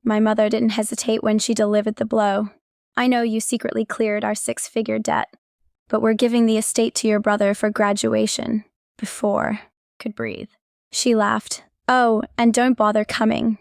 My mother didn't hesitate when she delivered the blow. I know you secretly cleared our 6-figure debt, but we're giving the estate to your brother for graduation. Before could breathe. She laughed. Oh, and don't bother coming.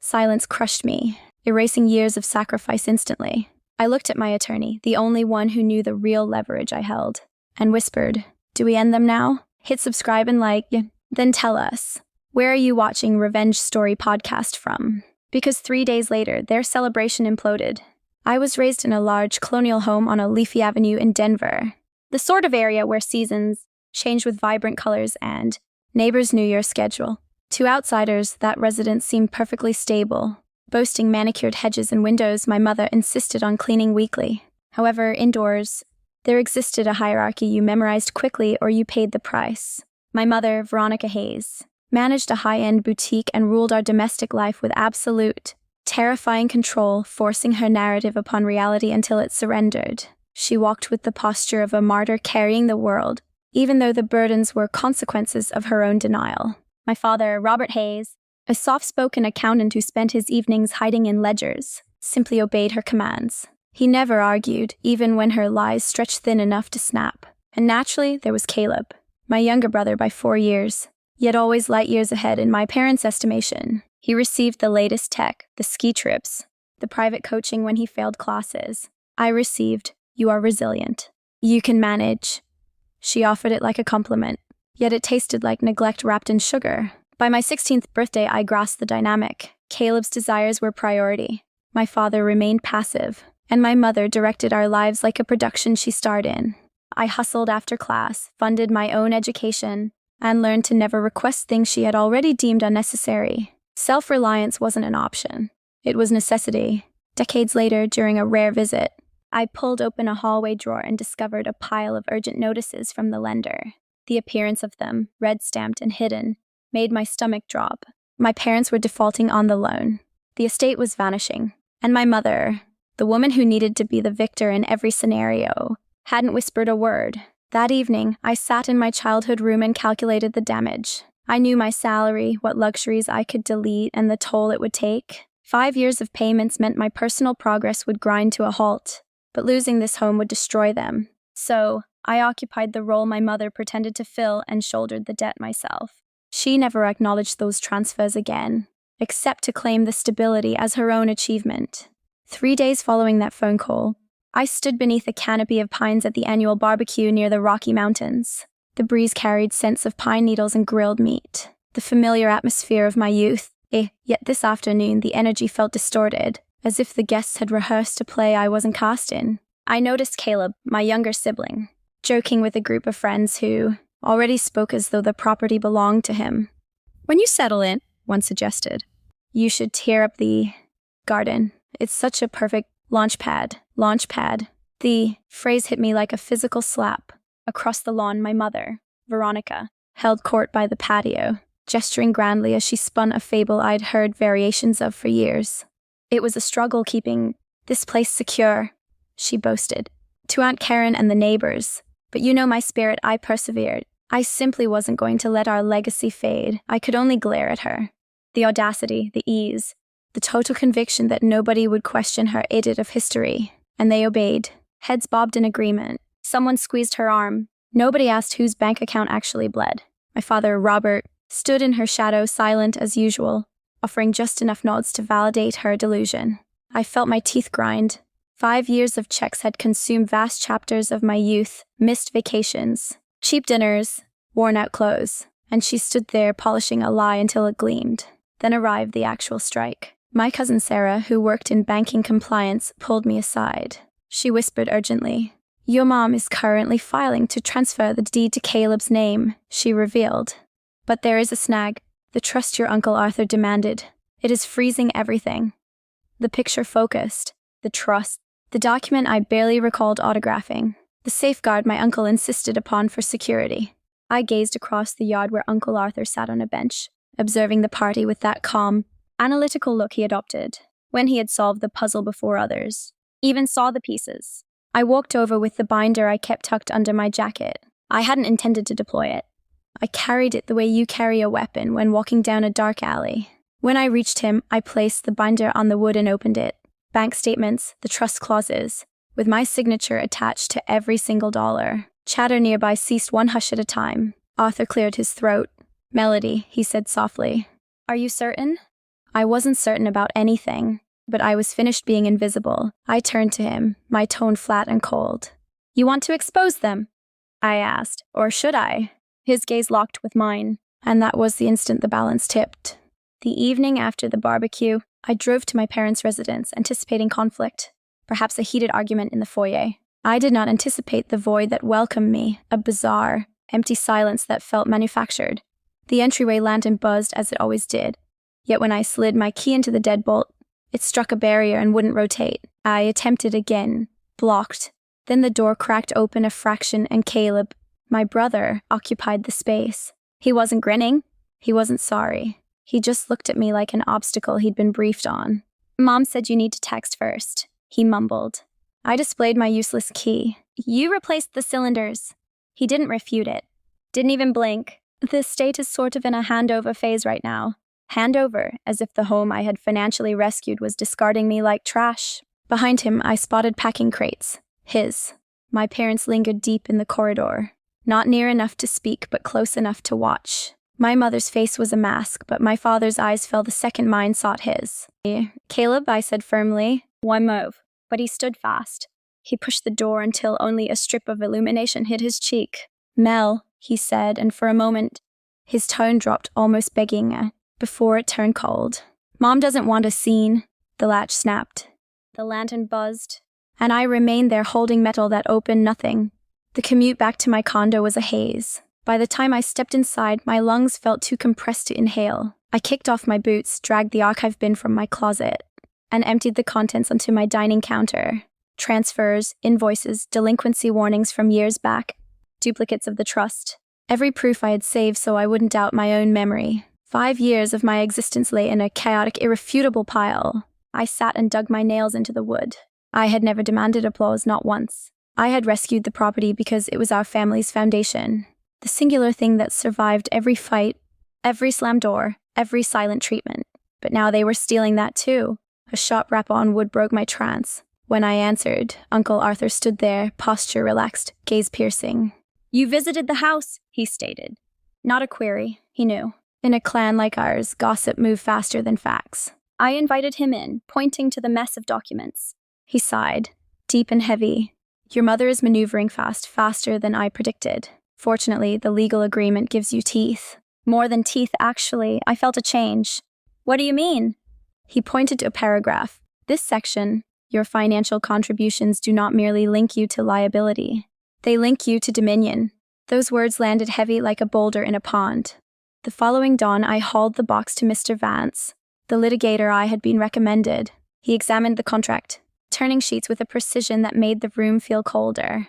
Silence crushed me, erasing years of sacrifice instantly. I looked at my attorney, the only one who knew the real leverage I held, and whispered, "Do we end them now? Hit subscribe and like, then tell us. Where are you watching Revenge Story podcast from?" Because 3 days later, their celebration imploded. I was raised in a large colonial home on a leafy avenue in Denver, the sort of area where seasons change with vibrant colors and neighbors knew your schedule. To outsiders, that residence seemed perfectly stable. Boasting manicured hedges and windows, my mother insisted on cleaning weekly. However, indoors, there existed a hierarchy you memorized quickly or you paid the price. My mother, Veronica Hayes, managed a high-end boutique and ruled our domestic life with absolute, terrifying control, forcing her narrative upon reality until it surrendered. She walked with the posture of a martyr carrying the world, even though the burdens were consequences of her own denial. My father, Robert Hayes, a soft-spoken accountant who spent his evenings hiding in ledgers, simply obeyed her commands. He never argued, even when her lies stretched thin enough to snap. And naturally, there was Caleb, my younger brother by 4 years, yet always light years ahead in my parents' estimation. He received the latest tech, the ski trips, the private coaching when he failed classes. I received, "You are resilient. You can manage." She offered it like a compliment, yet it tasted like neglect wrapped in sugar. By my 16th birthday, I grasped the dynamic. Caleb's desires were priority. My father remained passive, and my mother directed our lives like a production she starred in. I hustled after class, funded my own education, and learned to never request things she had already deemed unnecessary. Self-reliance wasn't an option. It was necessity. Decades later, during a rare visit, I pulled open a hallway drawer and discovered a pile of urgent notices from the lender. The appearance of them, red-stamped and hidden, made my stomach drop. My parents were defaulting on the loan. The estate was vanishing. And my mother, the woman who needed to be the victor in every scenario, hadn't whispered a word. That evening, I sat in my childhood room and calculated the damage. I knew my salary, what luxuries I could delete, and the toll it would take. 5 years of payments meant my personal progress would grind to a halt, but losing this home would destroy them. So, I occupied the role my mother pretended to fill and shouldered the debt myself. She never acknowledged those transfers again, except to claim the stability as her own achievement. 3 days following that phone call, I stood beneath a canopy of pines at the annual barbecue near the Rocky Mountains. The breeze carried scents of pine needles and grilled meat, the familiar atmosphere of my youth. Yet this afternoon, the energy felt distorted, as if the guests had rehearsed a play I wasn't cast in. I noticed Caleb, my younger sibling, joking with a group of friends who already spoke as though the property belonged to him. "When you settle in," one suggested, "you should tear up the garden. It's such a perfect launchpad. The phrase hit me like a physical slap. Across the lawn, my mother, Veronica, held court by the patio, gesturing grandly as she spun a fable I'd heard variations of for years. It was a struggle keeping this place secure, she boasted, to Aunt Karen and the neighbors. But you know my spirit, I persevered. I simply wasn't going to let our legacy fade. I could only glare at her. The audacity, the ease, the total conviction that nobody would question her idiot of history. And they obeyed. Heads bobbed in agreement. Someone squeezed her arm. Nobody asked whose bank account actually bled. My father, Robert, stood in her shadow, silent as usual, offering just enough nods to validate her delusion. I felt my teeth grind. 5 years of checks had consumed vast chapters of my youth, missed vacations, cheap dinners, worn-out clothes, and she stood there polishing a lie until it gleamed. Then arrived the actual strike. My cousin Sarah, who worked in banking compliance, pulled me aside. She whispered urgently, "Your mom is currently filing to transfer the deed to Caleb's name," she revealed. "But there is a snag. The trust your Uncle Arthur demanded. It is freezing everything." The picture focused. The trust. The document I barely recalled autographing. The safeguard my uncle insisted upon for security. I gazed across the yard where Uncle Arthur sat on a bench, observing the party with that calm, analytical look he adopted when he had solved the puzzle before others. Even saw the pieces. I walked over with the binder I kept tucked under my jacket. I hadn't intended to deploy it. I carried it the way you carry a weapon when walking down a dark alley. When I reached him, I placed the binder on the wood and opened it. Bank statements, the trust clauses, with my signature attached to every single dollar. Chatter nearby ceased one hush at a time. Arthur cleared his throat. "Melody," he said softly. "Are you certain?" I wasn't certain about anything, but I was finished being invisible. I turned to him, my tone flat and cold. "You want to expose them?" I asked. "Or should I?" His gaze locked with mine, and that was the instant the balance tipped. The evening after the barbecue, I drove to my parents' residence, anticipating conflict, perhaps a heated argument in the foyer. I did not anticipate the void that welcomed me, a bizarre, empty silence that felt manufactured. The entryway lantern buzzed as it always did, yet when I slid my key into the deadbolt, it struck a barrier and wouldn't rotate. I attempted again, blocked. Then the door cracked open a fraction and Caleb, my brother, occupied the space. He wasn't grinning. He wasn't sorry. He just looked at me like an obstacle he'd been briefed on. "Mom said you need to text first," he mumbled. I displayed my useless key. "You replaced the cylinders." He didn't refute it. Didn't even blink. The state is sort of in a handover phase right now. Handover, as if the home I had financially rescued was discarding me like trash. Behind him, I spotted packing crates. His. My parents lingered deep in the corridor. Not near enough to speak, but close enough to watch. My mother's face was a mask, but my father's eyes fell the second mine sought his. "Caleb," I said firmly. "One move." But he stood fast. He pushed the door until only a strip of illumination hid his cheek. "Mel," he said, and for a moment, his tone dropped, almost begging, before it turned cold. "Mom doesn't want a scene." The latch snapped. The lantern buzzed, and I remained there holding metal that opened nothing. The commute back to my condo was a haze. By the time I stepped inside, my lungs felt too compressed to inhale. I kicked off my boots, dragged the archive bin from my closet, and emptied the contents onto my dining counter. Transfers, invoices, delinquency warnings from years back, duplicates of the trust. Every proof I had saved so I wouldn't doubt my own memory. 5 years of my existence lay in a chaotic, irrefutable pile. I sat and dug my nails into the wood. I had never demanded applause, not once. I had rescued the property because it was our family's foundation. The singular thing that survived every fight, every slammed door, every silent treatment. But now they were stealing that too. A sharp rap on wood broke my trance. When I answered, Uncle Arthur stood there, posture relaxed, gaze piercing. "You visited the house," he stated. Not a query, he knew. In a clan like ours, gossip moved faster than facts. I invited him in, pointing to the mess of documents. He sighed, deep and heavy. "Your mother is maneuvering faster than I predicted. Fortunately, the legal agreement gives you teeth." More than teeth, actually. I felt a change. "What do you mean?" He pointed to a paragraph. "This section, your financial contributions do not merely link you to liability. They link you to dominion." Those words landed heavy like a boulder in a pond. The following dawn, I hauled the box to Mr. Vance, the litigator I had been recommended. He examined the contract, turning sheets with a precision that made the room feel colder.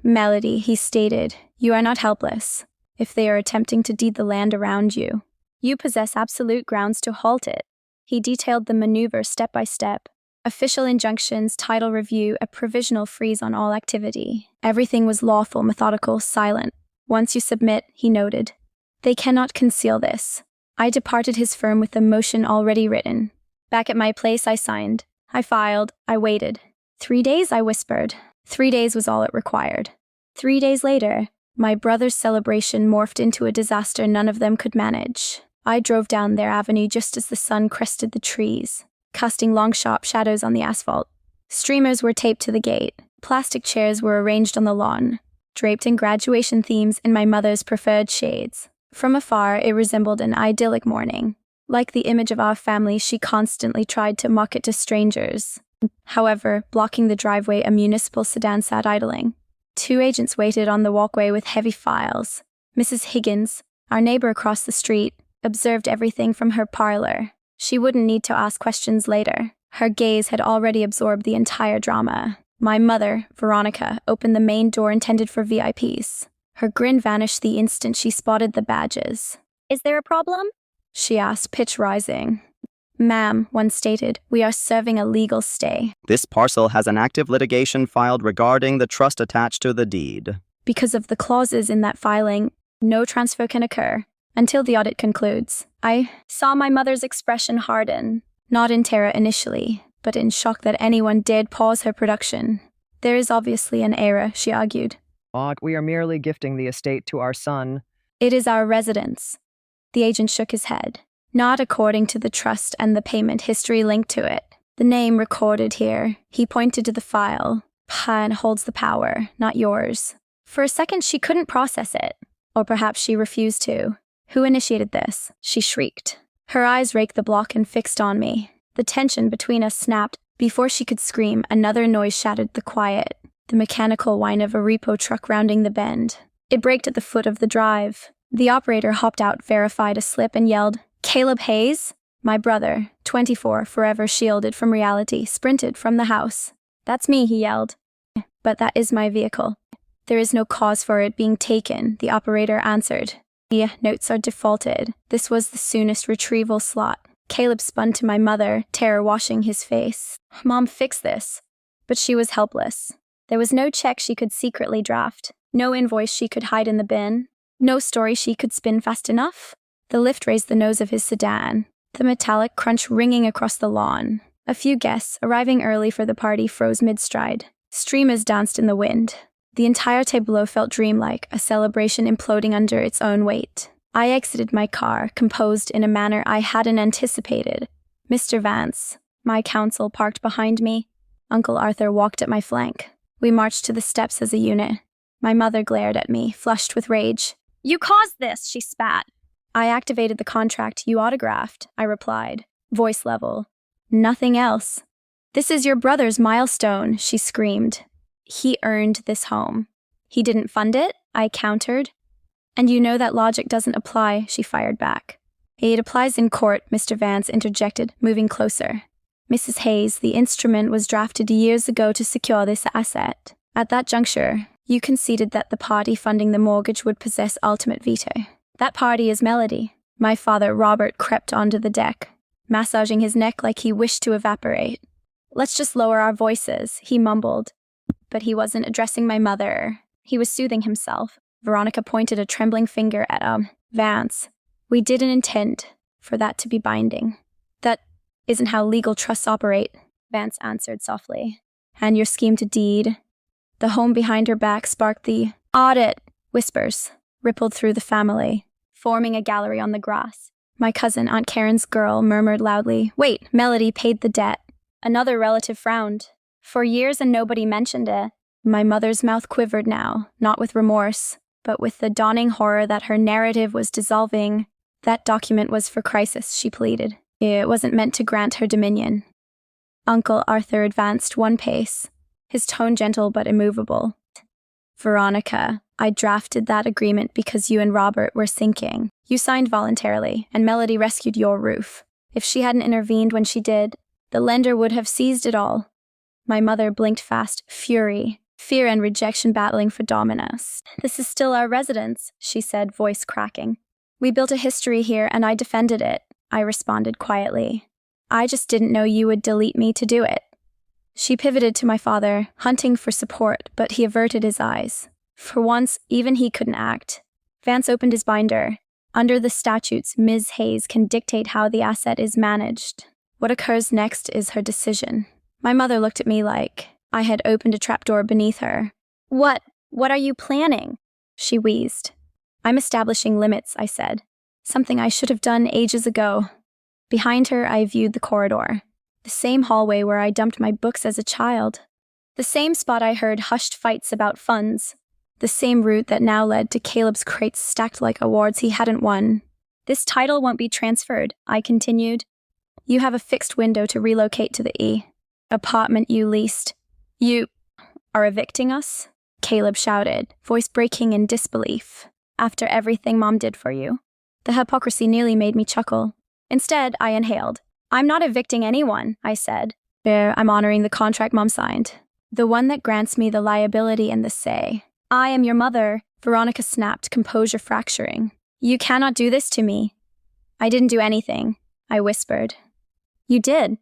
"Melody," he stated, "you are not helpless. If they are attempting to deed the land around you, you possess absolute grounds to halt it." He detailed the maneuver step by step. Official injunctions, title review, a provisional freeze on all activity. Everything was lawful, methodical, silent. "Once you submit," he noted, "they cannot conceal this." I departed his firm with the motion already written. Back at my place, I signed. I filed. I waited. 3 days, I whispered. 3 days was all it required. 3 days later, my brother's celebration morphed into a disaster none of them could manage. I drove down their avenue just as the sun crested the trees, casting long sharp shadows on the asphalt. Streamers were taped to the gate. Plastic chairs were arranged on the lawn, draped in graduation themes in my mother's preferred shades. From afar, it resembled an idyllic morning. Like the image of our family, she constantly tried to mock it to strangers. However, blocking the driveway, a municipal sedan sat idling. 2 agents waited on the walkway with heavy files. Mrs. Higgins, our neighbor across the street, observed everything from her parlor. She wouldn't need to ask questions later. Her gaze had already absorbed the entire drama. My mother, Veronica, opened the main door intended for VIPs. Her grin vanished the instant she spotted the badges. "Is there a problem?" she asked, pitch rising. "Ma'am," one stated, "we are serving a legal stay." This parcel has an active litigation filed regarding the trust attached to the deed. Because of the clauses in that filing, no transfer can occur. until the audit concludes. I saw my mother's expression harden, not in terror initially, but in shock that anyone dared pause her production. There is obviously an error, she argued. We are merely gifting the estate to our son. It is our residence. The agent shook his head. Not according to the trust and the payment history linked to it. The name recorded here. He pointed to the file. Pan holds the power, not yours. For a second, she couldn't process it. Or perhaps she refused to. Who initiated this? She shrieked. Her eyes raked the block and fixed on me. The tension between us snapped. Before she could scream, another noise shattered the quiet. The mechanical whine of a repo truck rounding the bend. It braked at the foot of the drive. The operator hopped out, verified a slip, and yelled, "Caleb Hayes?" My brother, 24, forever shielded from reality, sprinted from the house. "That's me," he yelled. "But that is my vehicle." "There is no cause for it being taken," the operator answered. "The notes are defaulted. This was the soonest retrieval slot." Caleb spun to my mother, terror washing his face. "Mom, fix this." But she was helpless. There was no check she could secretly draft, no invoice she could hide in the bin, no story she could spin fast enough. The lift raised the nose of his sedan, the metallic crunch ringing across the lawn. A few guests, arriving early for the party, froze mid-stride. Streamers danced in the wind. The entire tableau felt dreamlike, a celebration imploding under its own weight. I exited my car, composed in a manner I hadn't anticipated. Mr. Vance, my counsel, parked behind me. Uncle Arthur walked at my flank. We marched to the steps as a unit. My mother glared at me, flushed with rage. "You caused this," she spat. "I activated the contract you autographed," I replied, voice level. "Nothing else." "This is your brother's milestone," she screamed. "He earned this home." "He didn't fund it?" I countered. "And you know that logic doesn't apply," she fired back. "It applies in court," Mr. Vance interjected, moving closer. "Mrs. Hayes, the instrument was drafted years ago to secure this asset. At that juncture, you conceded that the party funding the mortgage would possess ultimate veto. That party is Melody." My father, Robert, crept onto the deck, massaging his neck like he wished to evaporate. "Let's just lower our voices," he mumbled. But he wasn't addressing my mother. He was soothing himself. Veronica pointed a trembling finger at Vance. "We didn't intend for that to be binding. That isn't how legal trusts operate," Vance answered softly. "And your scheme to deed?" The home behind her back sparked the audit. Whispers rippled through the family, forming a gallery on the grass. My cousin, Aunt Karen's girl, murmured loudly, "Wait, Melody paid the debt." Another relative frowned. "For years and nobody mentioned it." My mother's mouth quivered now, not with remorse, but with the dawning horror that her narrative was dissolving. "That document was for crisis," she pleaded. "It wasn't meant to grant her dominion." Uncle Arthur advanced one pace, his tone gentle but immovable. "Veronica, I drafted that agreement because you and Robert were sinking. You signed voluntarily, and Melody rescued your roof. If she hadn't intervened when she did, the lender would have seized it all." My mother blinked fast, fury, fear and rejection battling for dominance. "This is still our residence," she said, voice cracking. "We built a history here, and I defended it," I responded quietly. "I just didn't know you would delete me to do it." She pivoted to my father, hunting for support, but he averted his eyes. For once, even he couldn't act. Vance opened his binder. "Under the statutes, Ms. Hayes can dictate how the asset is managed. What occurs next is her decision." My mother looked at me like I had opened a trapdoor beneath her. What are you planning?" she wheezed. "I'm establishing limits," I said. "Something I should have done ages ago." Behind her, I viewed the corridor. The same hallway where I dumped my books as a child. The same spot I heard hushed fights about funds. The same route that now led to Caleb's crates stacked like awards he hadn't won. "This title won't be transferred," I continued. "You have a fixed window to relocate to the apartment you leased." "You are evicting us?" Caleb shouted, voice breaking in disbelief. "After everything Mom did for you?" The hypocrisy nearly made me chuckle. Instead, I inhaled. "I'm not evicting anyone," I said. "I'm honoring the contract Mom signed. The one that grants me the liability and the say." "I am your mother," Veronica snapped, composure fracturing. "You cannot do this to me." "I didn't do anything," I whispered. "You did."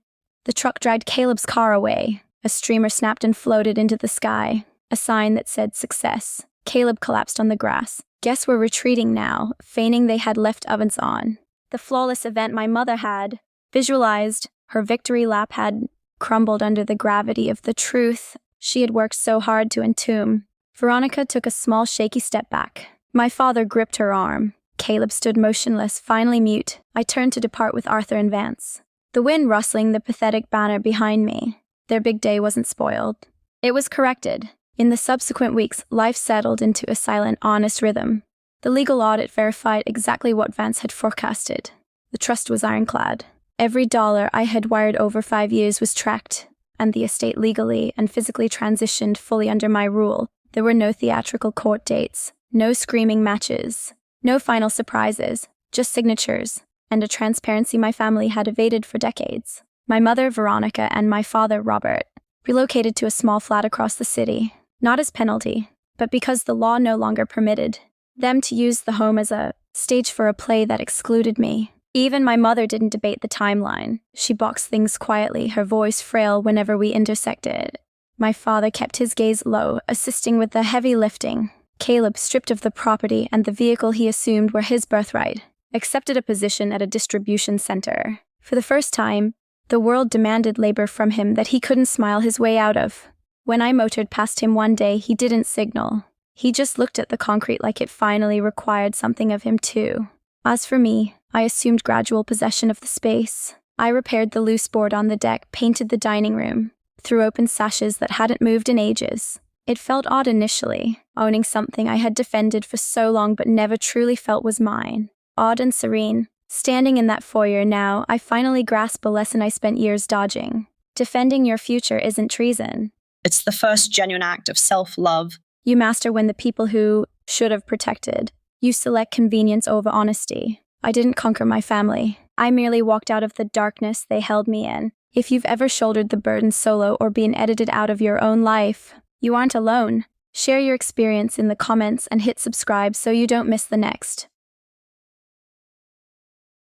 The truck dragged Caleb's car away. A streamer snapped and floated into the sky, a sign that said success. Caleb collapsed on the grass, Guests were retreating now, feigning they had left ovens on. The flawless event my mother had visualized, her victory lap had crumbled under the gravity of the truth she had worked so hard to entomb. Veronica took a small shaky step back. My father gripped her arm. Caleb stood motionless, finally mute. I turned to depart with Arthur and Vance, the wind rustling the pathetic banner behind me. Their big day wasn't spoiled. It was corrected. In the subsequent weeks, life settled into a silent, honest rhythm. The legal audit verified exactly what Vance had forecasted. The trust was ironclad. Every dollar I had wired over 5 years was tracked, and the estate legally and physically transitioned fully under my rule. There were no theatrical court dates, no screaming matches, no final surprises, just signatures, and a transparency my family had evaded for decades. My mother, Veronica, and my father, Robert, relocated to a small flat across the city, not as penalty, but because the law no longer permitted them to use the home as a stage for a play that excluded me. Even my mother didn't debate the timeline. She boxed things quietly, her voice frail whenever we intersected. My father kept his gaze low, assisting with the heavy lifting. Caleb, stripped of the property and the vehicle he assumed were his birthright, accepted a position at a distribution center. For the first time, the world demanded labor from him that he couldn't smile his way out of. When I motored past him one day, he didn't signal. He just looked at the concrete like it finally required something of him too. As for me, I assumed gradual possession of the space. I repaired the loose board on the deck, painted the dining room, threw open sashes that hadn't moved in ages. It felt odd initially, owning something I had defended for so long but never truly felt was mine. Odd and serene. Standing in that foyer now, I finally grasped a lesson I spent years dodging. Defending your future isn't treason. It's the first genuine act of self-love. You master when the people who should have protected. You select convenience over honesty. I didn't conquer my family. I merely walked out of the darkness they held me in. If you've ever shouldered the burden solo or been edited out of your own life, you aren't alone. Share your experience in the comments and hit subscribe so you don't miss the next.